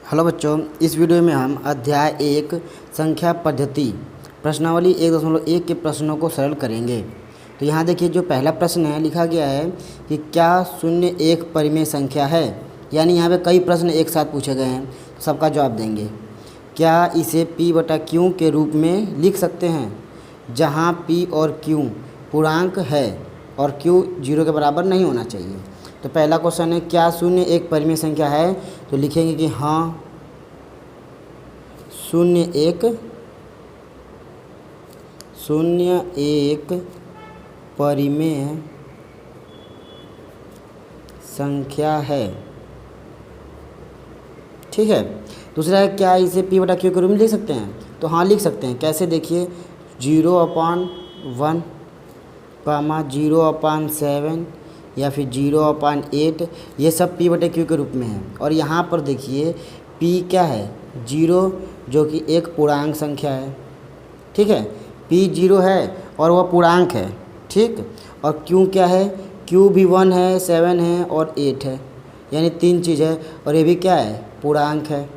Hello बच्चों, इस video में हम अध्याय 1 संख्या पद्धति प्रश्नावली 1.1 के प्रश्नों को सरल करेंगे। तो यहाँ देखिए, जो पहला प्रश्न है लिखा गया है कि क्या शून्य एक परिमेय संख्या है। यानी यहाँ पे कई प्रश्न एक साथ पूछे गए हैं, तो सबका जवाब देंगे। क्या इसे p/q के रूप में लिख सकते हैं, जहाँ p और q पूर्णांक है और q 0 के बराबर नहीं होना चाहिए। तो पहला क्वेश्चन है, क्या शून्य एक परिमेय संख्या है। तो लिखेंगे कि हाँ, शून्य एक परिमेय संख्या है। ठीक है। दूसरा है, क्या इसे p/q के रूप में लिख सकते हैं। तो हाँ, लिख सकते हैं। कैसे, देखिए 0/1, 0/7 या फिर 0/8, ये सब p/q के रूप में है। और यहाँ पर देखिए p क्या है, 0, जो कि एक पूर्णांक संख्या है। ठीक है, p 0 है और वह पूर्णांक है। ठीक। और q क्या है, q भी 1 है, 7 है और 8 है, यानी 3 चीज़ है। और ये भी क्या है, पूर्णांक है।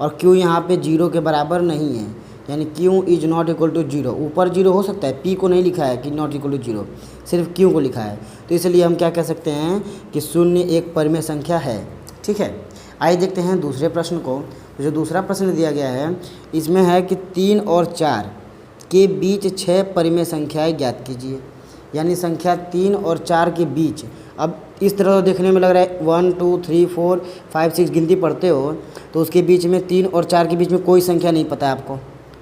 और q यहाँ पे 0 के बराबर नहीं है, यानी q is not equal to 0। ऊपर 0 हो सकता है, p को नहीं लिखा है कि नॉट इक्वल टू 0, सिर्फ q को लिखा है। तो इसलिए हम क्या कह सकते हैं कि शून्य एक परिमेय संख्या है। ठीक है। आइए देखते हैं दूसरे प्रश्न को। तो जो दूसरा प्रश्न दिया गया है, इसमें है कि 3 और 4 के बीच 6 परिमेय संख्याएँ ज्ञात कीजिए। यानी संख्या 3 और 4 के बीच। अब इस तरह देखने में लग रहा है 1 2 3 4 5 6 गिनती पढ़ते हो तो उसके बीच में 3 और 4 के बीच में कोई संख्या नहीं पता है आपको।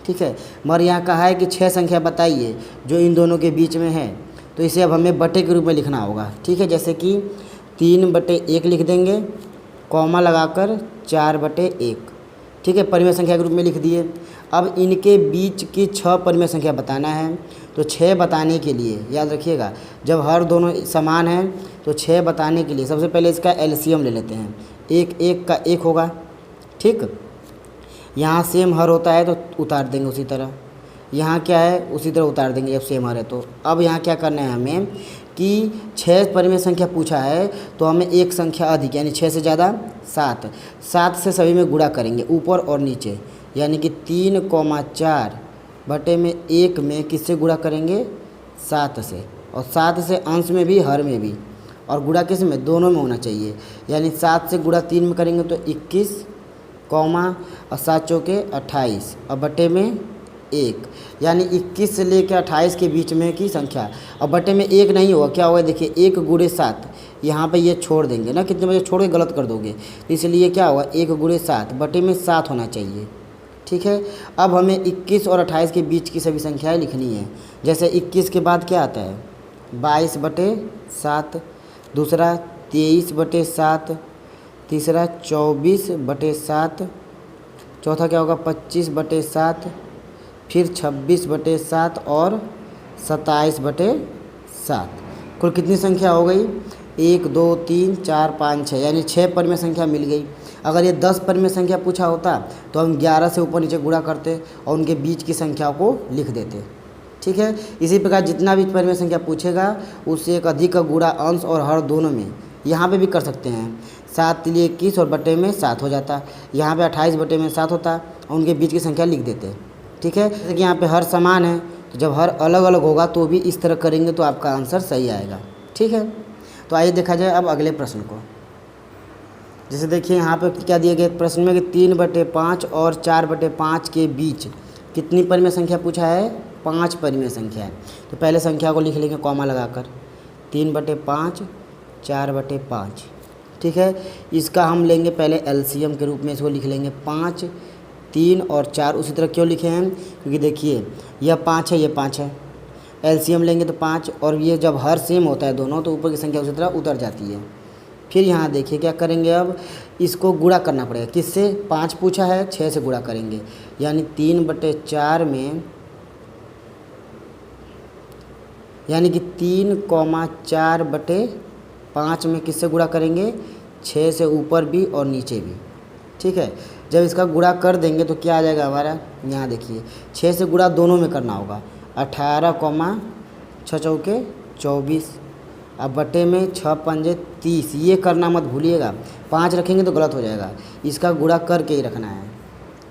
ठीक है, मगर यहाँ कहा है कि 6 संख्या बताइए जो इन दोनों के बीच में है। तो इसे अब हमें बटे के रूप में लिखना होगा। ठीक है, जैसे कि 3/1 लिख देंगे, कॉमा लगाकर 4/1। ठीक है, परिमेय संख्या के रूप में लिख दिए। अब इनके बीच की 6 परिमेय संख्या बताना है। तो 6 बताने के लिए याद रखिएगा, जब हर दोनों समान हैं तो 6 बताने के लिए सबसे पहले इसका एलसीएम ले लेते हैं। 1 1 का 1 होगा। ठीक, यहाँ सेम हर होता है तो उतार देंगे उसी तरह। यहाँ क्या है, उसी तरह उतार देंगे जब सेम हर है तो। अब यहाँ क्या करना है हमें कि 6 परिमेय संख्या पूछा है तो हमें एक संख्या अधिक, यानी 6 से ज़्यादा 7 से सभी में गुणा करेंगे, ऊपर और नीचे। यानी कि 3,4/1 में किससे गुणा करेंगे, 7 से। और 7 से अंश में भी, हर में भी। और गुणा किस में, दोनों में होना चाहिए। यानी 7 से गुणा 3 में करेंगे तो 21, कॉमा और 7 चौके 28 और बटे में 1। यानी 21 से लेकर 28 के बीच में की संख्या। और बटे में 1 नहीं होगा, क्या होगा, देखिए 1 × 7। यहाँ पे ये छोड़ देंगे ना, कितने बजे छोड़ के गलत कर दोगे। तो इसलिए क्या होगा, 1 × 7, बटे में 7 होना चाहिए। ठीक है। अब हमें 21 और 28 के बीच की सभी संख्याएं लिखनी है। जैसे 21 के बाद क्या आता है, 22/7, दूसरा 23/7, तीसरा 24/7, चौथा क्या होगा 25/7, फिर 26/7 और 27/7। कुल कितनी संख्या हो गई, 1 2 3 4 5 6, यानी 6 परिमेय संख्या मिल गई। अगर ये 10 परिमेय संख्या पूछा होता तो हम 11 से ऊपर नीचे गुणा करते और उनके बीच की संख्या को लिख देते। ठीक है। इसी प्रकार जितना भी परिमेय संख्या पूछेगा उससे एक अधिक का गुणा अंश और हर दोनों में यहाँ पे भी कर सकते हैं। 7 लिए 21 और बटे में 7 हो जाता। यहाँ पे 28/7 होता और उनके बीच की संख्या लिख देते। ठीक है। जैसे कि यहाँ पे हर समान है, तो जब हर अलग अलग होगा तो भी इस तरह करेंगे तो आपका आंसर सही आएगा। ठीक है। तो आइए देखा जाए अब अगले प्रश्न को। जैसे देखिए यहाँ पे क्या दिया गया प्रश्न में कि 3/5 और 4/5 के बीच कितनी परिमेय संख्या पूछा है, 5 परिमेय संख्या है। तो पहले संख्या को लिख लेंगे कॉमा लगाकर, 3/5 4/5। ठीक है। इसका हम लेंगे पहले एलसीएम के रूप में, इसको लिख लेंगे 5, 3 और 4 उसी तरह क्यों लिखे हैं, क्योंकि देखिए यह 5 है, ये 5 है। एलसीएम लेंगे तो 5, और ये जब हर सेम होता है दोनों तो ऊपर की संख्या उसी तरह उतर जाती है। फिर यहाँ देखिए क्या करेंगे, अब इसको गुणा करना पड़ेगा। किससे, 5 पूछा है, 6 से गुणा करेंगे। यानी 3/4 में, यानी कि 3,4/5 में किससे गुणा करेंगे, 6 से ऊपर भी और नीचे भी। ठीक है। जब इसका गुणा कर देंगे तो क्या आ जाएगा हमारा, यहाँ देखिए 6 से गुणा दोनों में करना होगा। 18, 6 चौके 24 अब बटे में 6 पंजे 30, ये करना मत भूलिएगा, 5 रखेंगे तो गलत हो जाएगा, इसका गुणा करके ही रखना है।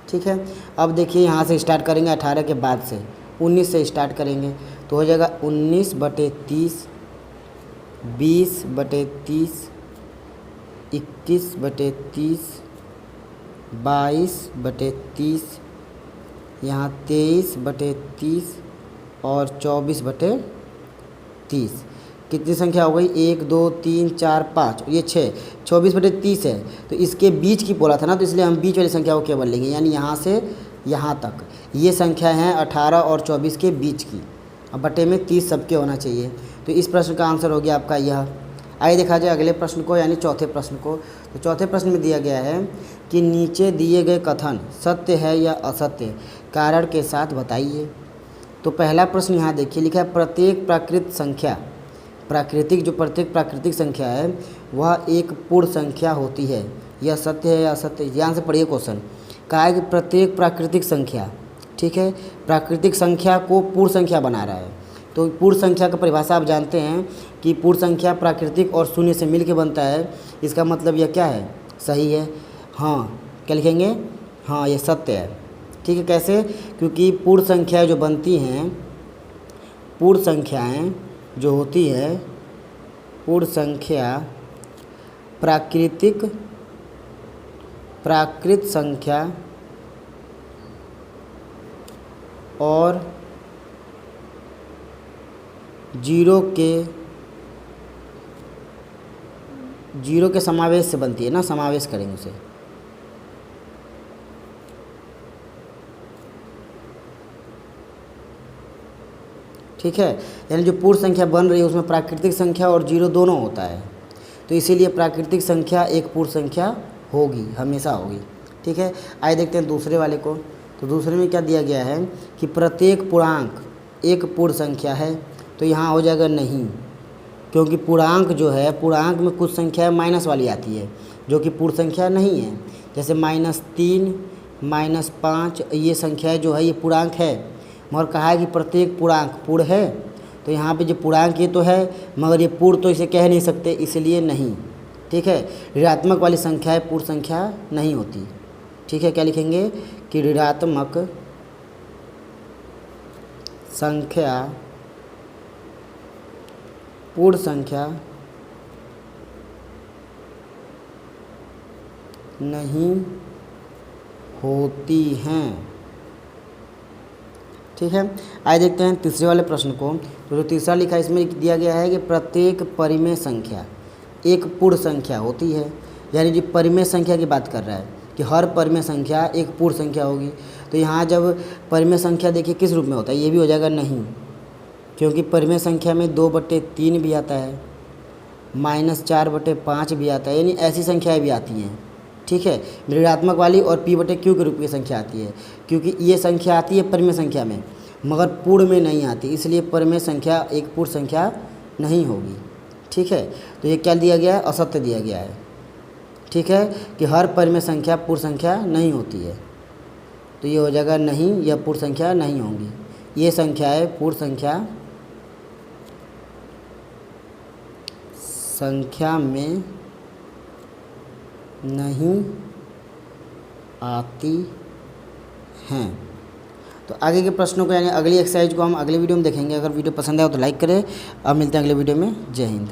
ठीक है, अब देखिए यहाँ से स्टार्ट करेंगे 18 के बाद से 19 से स्टार्ट करेंगे तो हो जाएगा 19 बटे 30, 20 बटे 30, 21 बटे 30, 22 बटे 30, यहाँ 23 बटे 30 और 24 बटे 30। कितनी संख्या हो गई? 1 2 3 4 5, ये 6, 24 बटे 30 है तो इसके बीच की बोला था ना, तो इसलिए हम बीच वाली संख्या को केवल लेंगे, यानी यहाँ से यहाँ तक ये संख्या है 18 और 24 के बीच की। अब बटे में 30 सबके होना चाहिए, तो इस प्रश्न का आंसर हो गया आपका यह। आइए देखा जाए अगले प्रश्न को, यानी चौथे प्रश्न को। तो चौथे प्रश्न में दिया गया है कि नीचे दिए गए कथन सत्य है या असत्य, कारण के साथ बताइए। तो पहला प्रश्न यहाँ देखिए, लिखा है प्रत्येक प्राकृत संख्या, प्रत्येक प्राकृतिक संख्या है वह एक पूर्ण संख्या होती है, यह सत्य है या असत्य। ध्यान से पढ़िए क्वेश्चन, कहा है कि प्रत्येक प्राकृतिक संख्या, ठीक है, प्राकृतिक संख्या को पूर्ण संख्या बना रहा है। तो पूर्ण संख्या का परिभाषा आप जानते हैं कि पूर्ण संख्या प्राकृतिक और शून्य से मिल के बनता है, इसका मतलब यह क्या है? सही है। हाँ, क्या लिखेंगे? हाँ, यह सत्य है। ठीक है, कैसे? क्योंकि पूर्ण संख्या जो बनती हैं, पूर्ण संख्याएं जो होती है, पूर्ण संख्या प्राकृत संख्या और जीरो के समावेश से बनती है ना, समावेश करेंगे उसे। ठीक है, यानी जो पूर्ण संख्या बन रही है उसमें प्राकृतिक संख्या और जीरो दोनों होता है, तो इसीलिए प्राकृतिक संख्या एक पूर्ण संख्या होगी, हमेशा होगी। ठीक है, आइए देखते हैं दूसरे वाले को। तो दूसरे में क्या दिया गया है कि प्रत्येक पूर्णांक एक पूर्ण संख्या है, तो यहाँ हो जाएगा नहीं, क्योंकि पूर्णांक जो है, पूर्णांक में कुछ संख्या माइनस वाली आती है जो कि पूर्ण संख्या नहीं है, जैसे -3, -5, ये संख्या जो है ये पूर्णांक है, मगर कहा है कि प्रत्येक पूर्णांक पूर्ण है, तो यहाँ पे जो पूर्णांक ये तो है मगर ये पूर्ण तो इसे कह नहीं सकते, इसलिए नहीं। ठीक है, ऋणात्मक वाली संख्या पूर्ण संख्या नहीं होती। ठीक है, क्या लिखेंगे कि ऋणात्मक संख्या पूर्ण संख्या नहीं होती हैं। ठीक है, आइए देखते हैं तीसरे वाले प्रश्न को। तो जो तीसरा लिखा है इसमें दिया गया है कि प्रत्येक परिमेय संख्या एक पूर्ण संख्या होती है, यानी जो परिमेय संख्या की बात कर रहा है कि हर परिमेय संख्या एक पूर्ण संख्या होगी। तो यहाँ जब परिमेय संख्या देखिए किस रूप में होता है, ये भी हो जाएगा नहीं, क्योंकि परिमेय संख्या में 2/3 भी आता है, -4/5 भी आता है, यानी ऐसी संख्याएँ भी आती हैं। ठीक है, ऋणात्मक वाली और p/q के रूप की संख्या आती है, क्योंकि ये संख्या आती है परिमेय संख्या में मगर पूर्ण में नहीं आती, इसलिए परिमेय संख्या एक पूर्ण संख्या नहीं होगी। ठीक है, तो ये क्या दिया गया है? असत्य दिया गया है। ठीक है, कि हर परिमेय संख्या पूर्ण संख्या नहीं होती है, तो ये हो जाएगा नहीं, यह पूर्ण संख्या नहीं होंगी। ये संख्याएँ पूर्ण संख्या में नहीं आती हैं। तो आगे के प्रश्नों को यानी अगली एक्सरसाइज को हम अगले वीडियो में देखेंगे। अगर वीडियो पसंद आए तो लाइक करें। अब मिलते हैं अगले वीडियो में। जय हिंद।